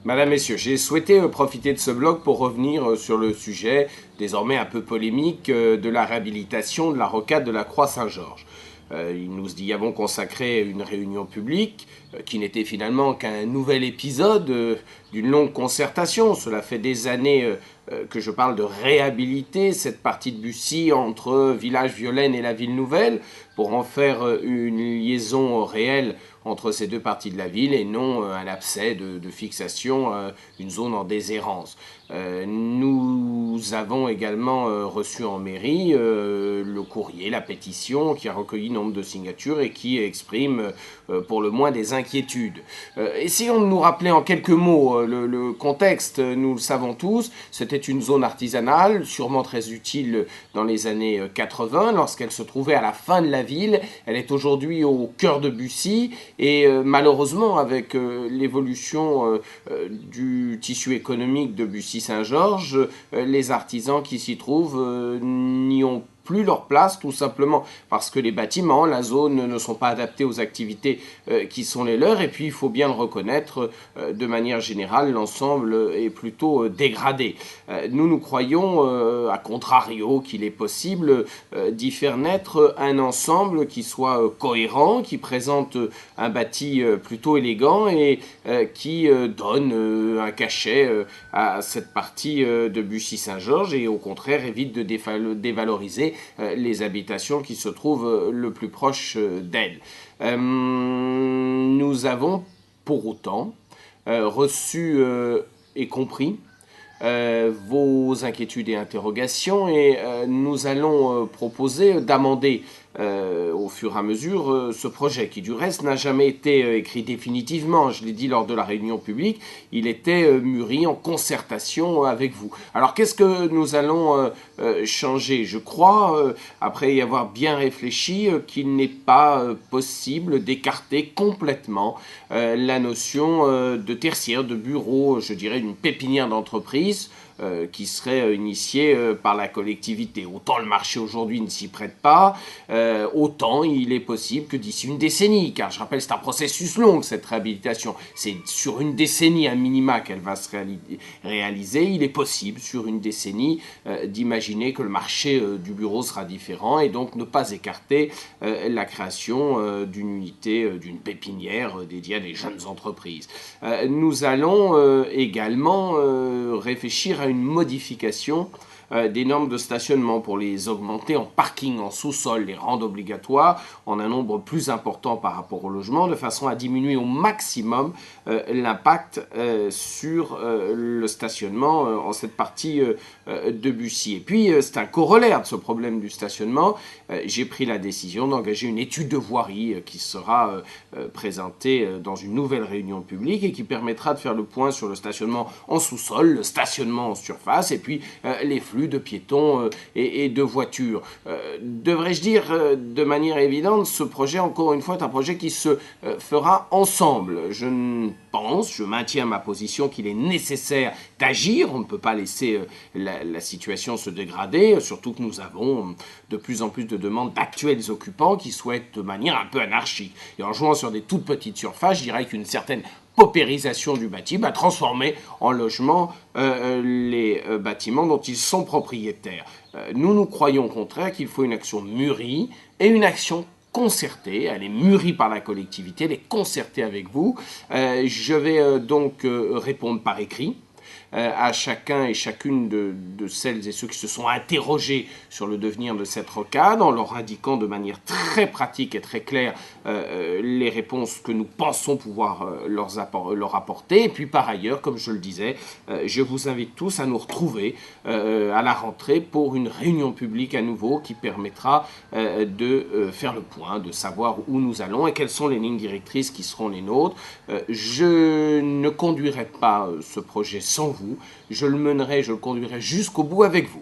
Madame, Messieurs, j'ai souhaité profiter de ce blog pour revenir sur le sujet, désormais un peu polémique, de la réhabilitation de la rocade de la Croix-Saint-Georges. Nous y avons consacré une réunion publique qui n'était finalement qu'un nouvel épisode d'une longue concertation. Cela fait des années que je parle de réhabiliter cette partie de Bussy entre Village-Violaine et la ville nouvelle pour en faire une liaison réelle entre ces deux parties de la ville et non un abcès de fixation, une zone en déshérence. Nous avons également reçu en mairie le courrier, la pétition qui a recueilli nombre de signatures et qui exprime pour le moins des inquiétudes. Essayons de nous rappeler en quelques mots le contexte. Nous le savons tous, c'était une zone artisanale, sûrement très utile dans les années 80 lorsqu'elle se trouvait à la fin de la ville. Elle est aujourd'hui au cœur de Bussy et malheureusement avec l'évolution du tissu économique de Bussy-Saint-Georges, les artisans qui s'y trouvent n'y ont plus leur place, tout simplement parce que les bâtiments, la zone ne sont pas adaptés aux activités qui sont les leurs, et puis il faut bien le reconnaître, de manière générale, l'ensemble est plutôt dégradé. Nous croyons, à contrario, qu'il est possible d'y faire naître un ensemble qui soit cohérent, qui présente un bâti plutôt élégant et qui donne un cachet à cette partie de Bussy-Saint-Georges et au contraire évite de dévaloriser les habitations qui se trouvent le plus proche d'elles. Nous avons pour autant reçu et compris vos inquiétudes et interrogations et nous allons proposer d'amender au fur et à mesure ce projet qui du reste n'a jamais été écrit définitivement, je l'ai dit lors de la réunion publique, il était mûri en concertation avec vous. Alors qu'est-ce que nous allons changer? Je crois, après y avoir bien réfléchi, qu'il n'est pas possible d'écarter complètement la notion de tertiaire, de bureau, je dirais d'une pépinière d'entreprise, qui serait initié par la collectivité. Autant le marché aujourd'hui ne s'y prête pas, autant il est possible que d'ici une décennie, car je rappelle c'est un processus long cette réhabilitation, c'est sur une décennie à minima qu'elle va se réaliser, il est possible sur une décennie d'imaginer que le marché du bureau sera différent et donc ne pas écarter la création d'une unité, d'une pépinière dédiée à des jeunes entreprises. Nous allons également réfléchir à une modification des normes de stationnement pour les augmenter en parking en sous-sol, les rendre obligatoires en un nombre plus important par rapport au logement, de façon à diminuer au maximum l'impact sur le stationnement en cette partie de Bussy. Et puis, c'est un corollaire de ce problème du stationnement. J'ai pris la décision d'engager une étude de voirie qui sera présentée dans une nouvelle réunion publique et qui permettra de faire le point sur le stationnement en sous-sol, le stationnement en surface et puis les flux de piétons et de voitures. Devrais-je dire de manière évidente, ce projet, encore une fois, est un projet qui se fera ensemble. Je maintiens ma position qu'il est nécessaire d'agir. On ne peut pas laisser la situation se dégrader, surtout que nous avons de plus en plus de demandes d'actuels occupants qui souhaitent de manière un peu anarchique. Et en jouant sur des toutes petites surfaces, je dirais qu'une certaine paupérisation du bâti va transformer en logement les bâtiments dont ils sont propriétaires. Nous croyons au contraire qu'il faut une action mûrie et une action concertée, elle est mûrie par la collectivité, elle est concertée avec vous. Je vais donc répondre par écrit à chacun et chacune de celles et ceux qui se sont interrogés sur le devenir de cette rocade, en leur indiquant de manière très pratique et très claire les réponses que nous pensons pouvoir leur apporter. Et puis par ailleurs, comme je le disais, je vous invite tous à nous retrouver à la rentrée pour une réunion publique à nouveau qui permettra de faire le point, de savoir où nous allons et quelles sont les lignes directrices qui seront les nôtres. Je ne conduirai pas ce projet sans vous. Je le mènerai, je le conduirai jusqu'au bout avec vous.